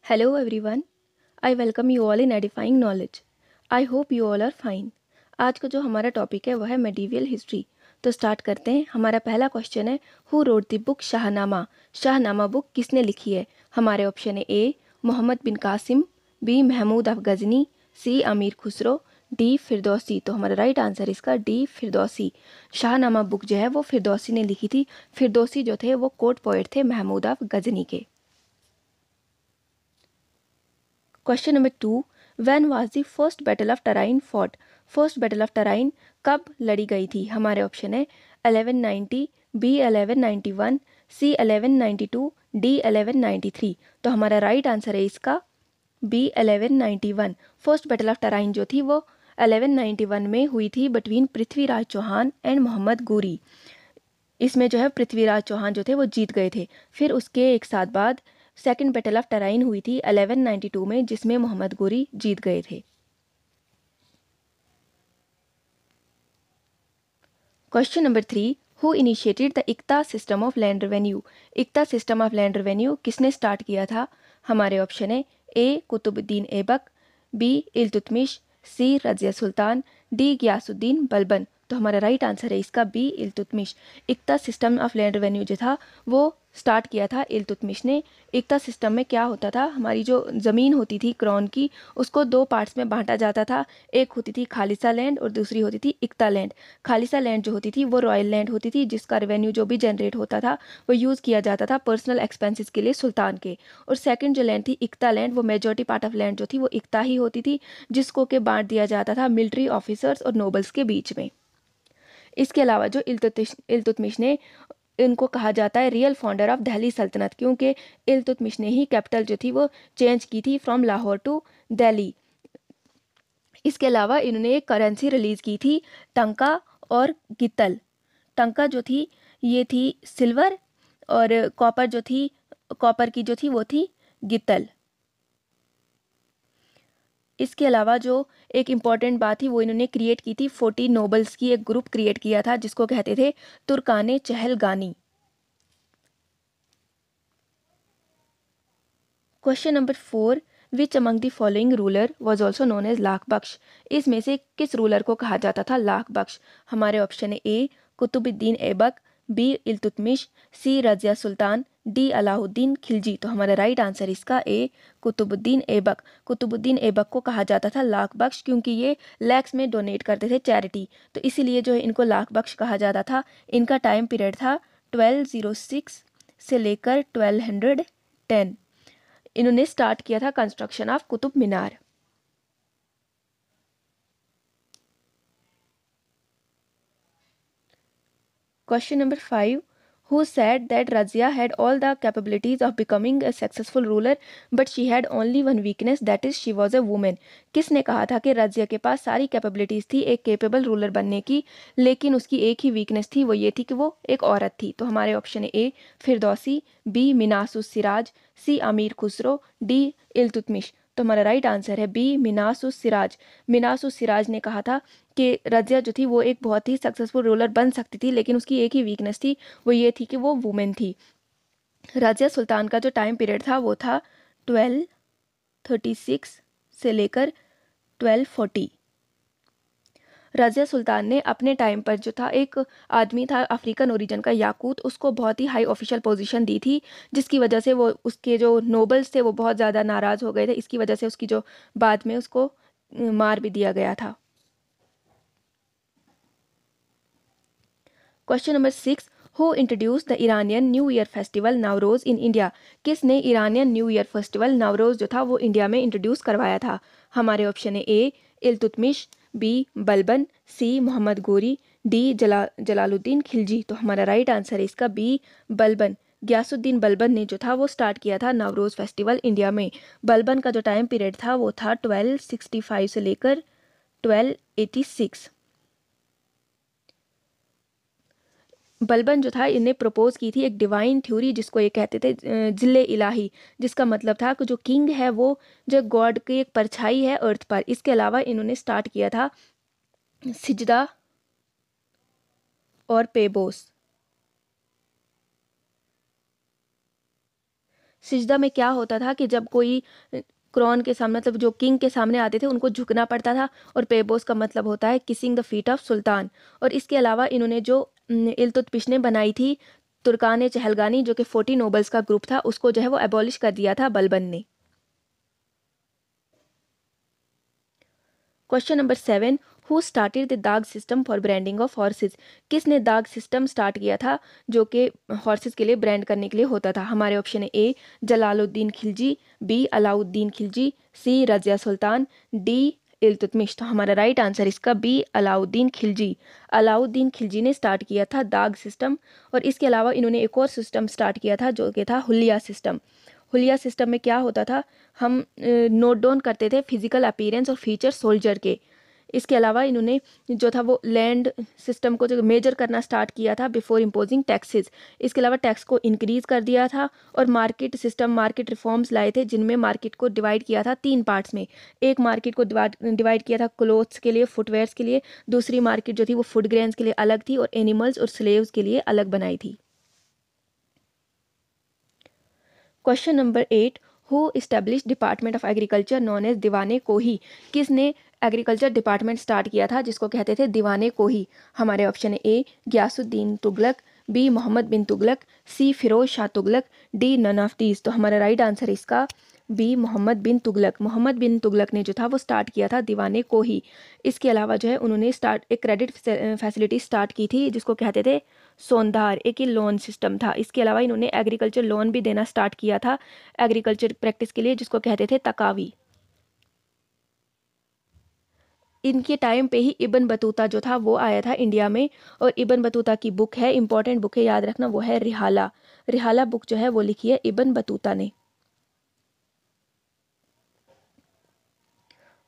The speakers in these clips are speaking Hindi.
Hello everyone. I welcome you all in edifying knowledge. I hope you all are fine. आज का जो हमारा टॉपिक है वह है मेडिवियल हिस्ट्री। तो स्टार्ट करते हैं। हमारा पहला क्वेश्चन है, who wrote the book Shahnameh. Shahnameh book किसने लिखी है? हमारे ऑप्शन है ए मोहम्मद बिन कासिम, बी महमूद अफ गजनी, सी अमीर खुसरो, डी फिरदौसी। तो हमारा राइट आंसर इसका डी फिरदौसी। शाहनामा बुक जो है वो फिरदौसी ने लिखी थी। फिरदौसी जो थे वो कोर्ट पोएट थे महमूद अफ गजनी के। Question number 2, when was the first battle of Tarain fought. First battle of Tarain कब लड़ी गई थी? हमारे ऑप्शन है 1190, बी 1191, सी 1192, डी 1193। तो हमारा राइट आंसर है इसका बी 1191। फर्स्ट बैटल ऑफ टराइन जो थी वो 1191 में हुई थी बिटवीन पृथ्वीराज चौहान एंड मोहम्मद गोरी। इसमें जो है पृथ्वीराज चौहान जो थे वो जीत गए थे। फिर उसके एक साथ बाद सेकंड बैटल ऑफ टराइन हुई थी 1192 में, जिसमें मोहम्मद गोरी जीत गए थे। Question number 3, who initiated the iqta system of land revenue. Iqta system of land revenue किसने स्टार्ट किया था? हमारे ऑप्शन है A Qutubuddin Aibak, B Iltutmish, C Razia Sultan, D Ghiyasuddin Balban. तो हमारा राइट आंसर है इसका B Iltutmish. Iqta system of land revenue जो था वो स्टार्ट किया था इल्तुतमिश ने। इक्ता सिस्टम में क्या होता था, हमारी जो ज़मीन होती थी क्रॉन की, उसको दो पार्ट्स में बांटा जाता था। एक होती थी खालिसा लैंड और दूसरी होती थी इक्ता लैंड। खालिसा लैंड जो होती थी वो रॉयल लैंड होती थी, जिसका रेवेन्यू जो भी जनरेट होता था वो यूज़ किया जाता था पर्सनल एक्सपेंसेस के लिए सुल्तान के। और सेकंड जो लैंड थी इक्ता लैंड, वो मेजॉरिटी पार्ट ऑफ लैंड जो थी वो इक्ता ही होती थी, जिसको के बांट दिया जाता था मिलिट्री ऑफिसर्स और नोबल्स के बीच में। इसके अलावा जो इल्तुतमिश ने, इनको कहा जाता है रियल फाउंडर ऑफ दिल्ली सल्तनत, क्योंकि इल्तुतमिश ने ही कैपिटल जो थी वो चेंज की थी फ्रॉम लाहौर टू दिल्ली। इसके अलावा इन्होंने एक करेंसी रिलीज की थी टंका और गित्तल। टंका जो थी ये थी सिल्वर, और कॉपर जो थी, कॉपर की जो थी वो थी गित्तल। इसके अलावा जो एक इम्पॉर्टेंट बात थी वो इन्होंने क्रिएट की थी 40 नोबल्स की एक ग्रुप क्रिएट किया था, जिसको कहते थे Turkan Chahalgani. Question number 4, which among the following ruler was also known as Lakh Bakhsh. इसमें से किस रूलर को कहा जाता था लाख बख्श? हमारे ऑप्शन है A Qutubuddin Aibak, B Iltutmish, C Razia Sultan, D Alauddin Khilji. तो हमारा राइट आंसर इसका ए कुतुबुद्दीन ऐबक। कुतुबुद्दीन ऐबक को कहा जाता था लाख बख्श, क्योंकि ये लैक्स में डोनेट करते थे चैरिटी, तो इसीलिए जो है इनको लाख बख्श कहा जाता था। इनका टाइम पीरियड था 1206 से लेकर 1210। इन्होंने स्टार्ट किया था construction of Qutub Minar. Question number 5, who said that Razia had all the capabilities of becoming a successful ruler but she had only one weakness, that is she was a woman। किसने कहा था कि रजिया के पास सारी कैपेबिलिटीज थी एक केपेबल रूलर बनने की, लेकिन उसकी एक ही वीकनेस थी, वो ये थी कि वो एक औरत थी। तो हमारे ऑप्शन है ए फिरदौसी, बी मिनासुस सिराज, सी अमीर खुसरो, डी इल्तुतमिश। तो हमारा राइट आंसर है बी मिनासुस सिराज। मिनासुस सिराज ने कहा था कि रजिया जो थी वो एक बहुत ही सक्सेसफुल रूलर बन सकती थी, लेकिन उसकी एक ही वीकनेस थी, वो ये थी कि वो वुमेन थी। रजिया सुल्तान का जो टाइम पीरियड था वो था 1236 से लेकर 1240। रजिया सुल्तान ने अपने टाइम पर जो था एक आदमी था अफ्रीकन ओरिजिन का याकूत, उसको बहुत ही हाई ऑफिशियल पोजीशन दी थी, जिसकी वजह से वो उसके जो नोबल्स थे वो बहुत ज़्यादा नाराज़ हो गए थे। इसकी वजह से उसकी जो बाद में उसको मार भी दिया गया था। Question number 6, who introduce the Iranian new year festival Nauroz in India. किसने Iranian new year festival Nauroz जो था वो इंडिया में इंट्रोड्यूस करवाया था? हमारे ऑप्शन है ए इल्तुतमिश, बी बलबन, सी मोहम्मद गोरी, डी जलालुद्दीन खिलजी। तो हमारा राइट आंसर है इसका बी बलबन। गयासुद्दीन बलबन ने जो था वो स्टार्ट किया था नवरोज़ फेस्टिवल इंडिया में। बलबन का जो टाइम पीरियड था वो था 1265 से लेकर 1286। बलबन जो था इन्हें प्रपोज की थी एक डिवाइन थ्योरी, जिसको ये कहते थे जिले इलाही, जिसका मतलब था कि जो किंग है वो जो गॉड की एक परछाई है अर्थ पर। इसके अलावा इन्होंने स्टार्ट किया था सिजदा और पेबोस। सिजदा में क्या होता था कि जब कोई क्रॉन के सामने, मतलब जो किंग के सामने आते थे, उनको झुकना पड़ता था। और पेबोस का मतलब होता है kissing the feet of sultan. और इसके अलावा इन्होंने जो इल्तुतमिश ने बनाई थी तुर्कान चहलगानी, जो कि 40 नोबल्स का ग्रुप था, उसको जो है वो एबॉलिश कर दिया था बलबन ने। Question number 7, who started the dagh system for branding of horses? किसने दाग सिस्टम स्टार्ट किया था जो कि हॉर्सेज के लिए ब्रांड करने के लिए होता था? हमारे ऑप्शन है ए जलालुद्दीन खिलजी, बी अलाउद्दीन खिलजी, सी रजिया सुल्तान, डी इल्तुतमिश। तो हमारा राइट आंसर इसका बी अलाउद्दीन खिलजी। अलाउद्दीन खिलजी ने स्टार्ट किया था दाग सिस्टम। और इसके अलावा इन्होंने एक और सिस्टम स्टार्ट किया था जो कि था हुलिया सिस्टम। हुलिया सिस्टम में क्या होता था, हम नोट डाउन करते थे फिजिकल अपीयरेंस और फीचर सोल्जर के। इसके अलावा इन्होंने जो था वो लैंड सिस्टम को जो मेजर करना स्टार्ट किया था बिफोर इम्पोजिंग टैक्सेस। इसके अलावा टैक्स को इंक्रीज कर दिया था। और मार्केट सिस्टम, मार्केट रिफॉर्म्स लाए थे जिनमें मार्केट को डिवाइड किया था 3 पार्ट्स में। एक मार्केट को डिवाइड किया था क्लोथ्स के लिए, फुटवेयर्स के लिए। दूसरी मार्केट जो थी वो फूड ग्रेन्स के लिए अलग थी, और एनिमल्स और स्लेव्स के लिए अलग बनाई थी। Question number 8, who establish department of agriculture known as Diwan-i Kohi? किसने एग्रीकल्चर डिपार्टमेंट स्टार्ट किया था जिसको कहते थे दीवाने कोही? हमारे ऑप्शन है A Ghiyasuddin Tughlaq, B Mohammad bin Tughlaq, C Firoz Shah Tughlaq, D none of these. तो हमारा राइट आंसर इसका बी मोहम्मद बिन तुगलक। मोहम्मद बिन तुगलक ने जो था वो स्टार्ट किया था दीवाने कोही। इसके अलावा जो है उन्होंने एक क्रेडिट फैसिलिटी स्टार्ट की थी जिसको कहते थे सोंधार, एक ही लोन सिस्टम था। इसके अलावा इन्होंने एग्रीकल्चर लोन भी देना स्टार्ट किया था एग्रीकल्चर प्रैक्टिस के लिए, जिसको कहते थे तकावी। इनके टाइम पे ही इब्न बतूता जो था वो आया था इंडिया में। और इब्न बतूता की बुक है, इंपॉर्टेंट बुक है, याद रखना, वो है रिहाला। रिहाला बुक जो है वो लिखी है इब्न बतूता ने।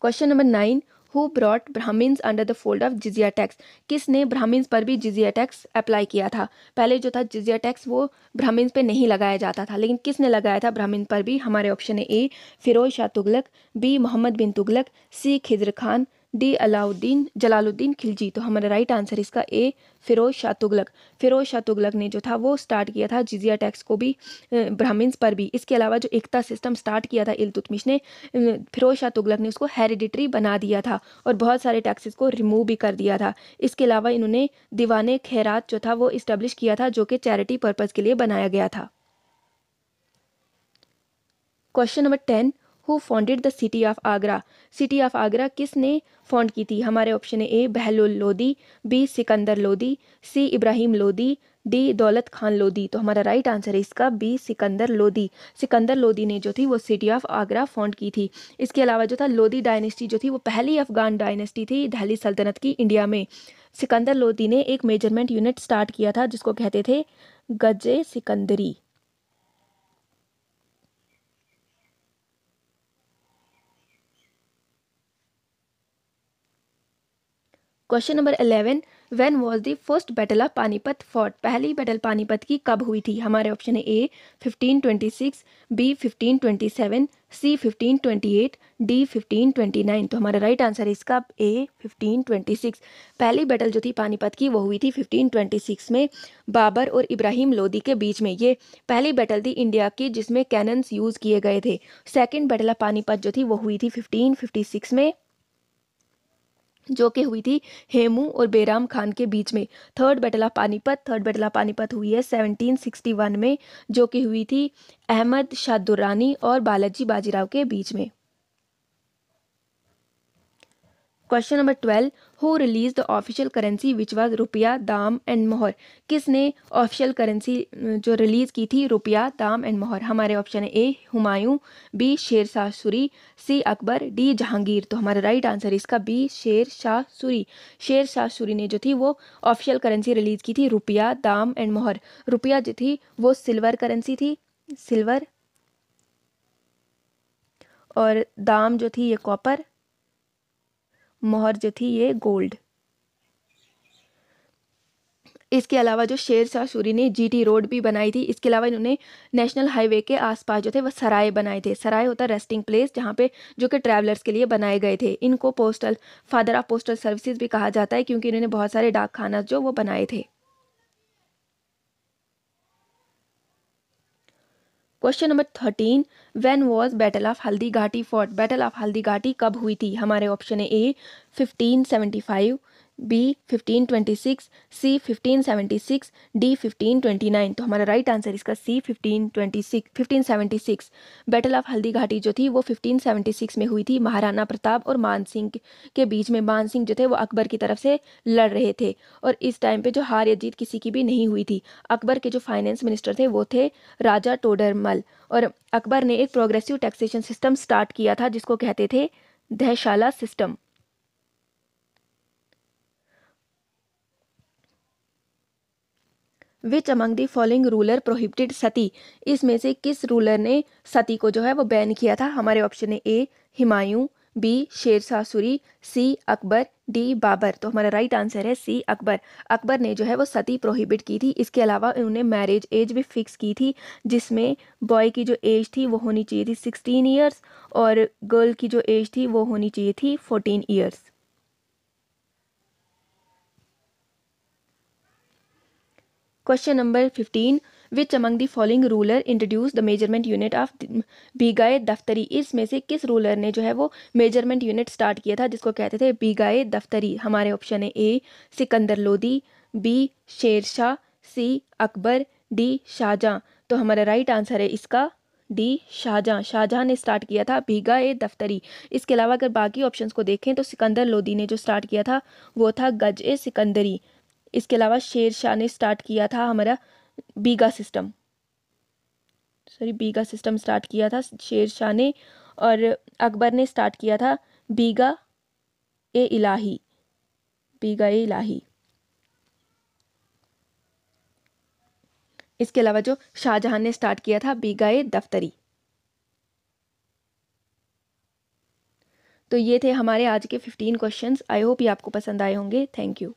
Question number 9, who brought Brahmins under the fold of jizya tax? किसने ब्राह्मिन्स पर भी जिजिया टैक्स अप्लाई किया था? पहले जो था जिजिया टैक्स वो ब्राह्मिन्स पे नहीं लगाया जाता था, लेकिन किसने लगाया था ब्राह्मिन पर भी? हमारे ऑप्शन है ए फिरोज शाह तुगलक, बी मोहम्मद बिन तुगलक, सी खिज्र खान, डी अलाउद्दीन जलालुद्दीन खिलजी। तो हमारा राइट आंसर इसका ए फिरोज शाह तुगलक। फिरोज शाह तुगलक ने जो था वो स्टार्ट किया था जिजिया टैक्स को भी ब्राह्मिन्स पर भी। इसके अलावा जो एकता सिस्टम स्टार्ट किया था इल्तुतमिश ने, फिरोज शाह तुगलक ने उसको हेरिडिटरी बना दिया था और बहुत सारे टैक्सेस को रिमूव भी कर दिया था। इसके अलावा इन्होंने दीवाने खैरात जो था वो इस्टेब्लिश किया था जो कि चैरिटी पर्पज़ के लिए बनाया गया था। Question number 10, who founded the city of Agra? City of Agra किसने फाउंड की थी? हमारे ऑप्शन है ए बहलुल लोदी, बी सिकंदर लोदी, सी इब्राहिम लोदी, डी दौलत खान लोदी। तो हमारा राइट आंसर है इसका बी सिकंदर लोदी। सिकंदर लोदी ने जो थी वो सिटी ऑफ आगरा फाउंड की थी। इसके अलावा जो था लोदी डायनेस्टी जो थी वो पहली अफगान डायनेस्टी थी दिल्ली सल्तनत की इंडिया में। सिकंदर लोदी ने एक मेजरमेंट यूनिट स्टार्ट किया था जिसको कहते थे Gaz Sikandari. Question number 11, when was the first battle of Panipat fought? पहली बैटल पानीपत की कब हुई थी? हमारे ऑप्शन है ए 1526, बी 1527, सी 1528, डी 1529। तो हमारा राइट आंसर है इसका ए 1526। पहली बैटल जो थी पानीपत की वो हुई थी 1526 में बाबर और इब्राहिम लोदी के बीच में। ये पहली बैटल थी इंडिया की जिसमें कैनन्स यूज़ किए गए थे। सेकेंड बैटल ऑफ पानीपत जो थी वो हुई थी 1556 में, जो कि हुई थी हेमू और बेराम खान के बीच में। थर्ड बैटल ऑफ पानीपत हुई है 1761 में, जो कि हुई थी अहमद शाह दुर्रानी और बालाजी बाजीराव के बीच में। Question number 12, who release the official currency which was रुपया दाम एंड मोहर? किसने ऑफिशियल करेंसी जो रिलीज की थी रुपया दाम एंड मोहर? हमारे ऑप्शन है ए हुमायूं, बी शेर शाह सूरी, सी अकबर, डी जहांगीर। तो हमारा राइट आंसर इसका बी शेर शाह सूरी। शेर शाह सूरी ने जो थी वो ऑफिशियल करेंसी रिलीज की थी रुपया दाम एंड मोहर। रुपया जो थी वो सिल्वर करेंसी थी, सिल्वर, और दाम जो थी ये कॉपर, मोहर जो थी ये गोल्ड। इसके अलावा जो शेर शाह सूरी ने जीटी रोड भी बनाई थी। इसके अलावा इन्होंने नेशनल हाईवे के आसपास जो थे वो सराय बनाए थे। सराय होता है रेस्टिंग प्लेस जहाँ पे जो कि ट्रैवलर्स के लिए बनाए गए थे। इनको फादर ऑफ पोस्टल सर्विसेज भी कहा जाता है क्योंकि इन्होंने बहुत सारे डाक खाना जो वो बनाए थे। Question number 13, when was battle of Haldi Ghati fought? Battle of Haldi Ghati कब हुई थी? हमारे ऑप्शन है ए 1575, बी 1526, सी 1576, डी 1529। तो हमारा राइट आंसर इसका सी 1576। बैटल ऑफ हल्दी घाटी जो थी वो 1576 में हुई थी। महाराणा प्रताप और मान सिंह के बीच में। मान सिंह जो थे वो अकबर की तरफ से लड़ रहे थे और इस टाइम पे जो हार या जीत किसी की भी नहीं हुई थी। अकबर के जो फाइनेंस मिनिस्टर थे वो थे राजा टोडरमल, और अकबर ने एक प्रोग्रेसिव टैक्सेशन सिस्टम स्टार्ट किया था जिसको कहते थे Dahsala system. Which among the following ruler prohibited sati? इसमें से किस रूलर ने सती को जो है वो बैन किया था? हमारे ऑप्शन है ए हुमायूं, बी शेरशाह सूरी, सी अकबर, डी बाबर। तो हमारा राइट आंसर है सी अकबर। अकबर ने जो है वो सती प्रोहिबिट की थी। इसके अलावा उन्होंने मैरिज एज भी फिक्स की थी, जिसमें बॉय की जो एज थी वो होनी चाहिए थी 16 ईयर्स और गर्ल की जो एज थी वो होनी चाहिए थी 14 years. Question number 15, which among the following ruler introduce the measurement unit of बीगाए दफ्तरी? इसमें से किस रूलर ने जो है वो मेजरमेंट यूनिट स्टार्ट किया था जिसको कहते थे बीगाए दफ्तरी? हमारे ऑप्शन है ए सिकंदर लोदी, बी शेरशाह, सी अकबर, डी शाहजहां। तो हमारा राइट आंसर है इसका डी शाहजहां। शाहजहां ने स्टार्ट किया था बीगाए दफ्तरी। इसके अलावा अगर बाकी ऑप्शंस को देखें तो सिकंदर लोदी ने जो स्टार्ट किया था वो था गज ए सिकंदरी। इसके अलावा शेर शाह ने स्टार्ट किया था हमारा बीगा सिस्टम स्टार्ट किया था शेर शाह ने, और अकबर ने स्टार्ट किया था बीगा ए इलाही। बीगा ए इलाही। इसके अलावा जो शाहजहां ने स्टार्ट किया था बीगा ए दफ्तरी। तो ये थे हमारे आज के 15 क्वेश्चंस। आई होप ये आपको पसंद आए होंगे। Thank you.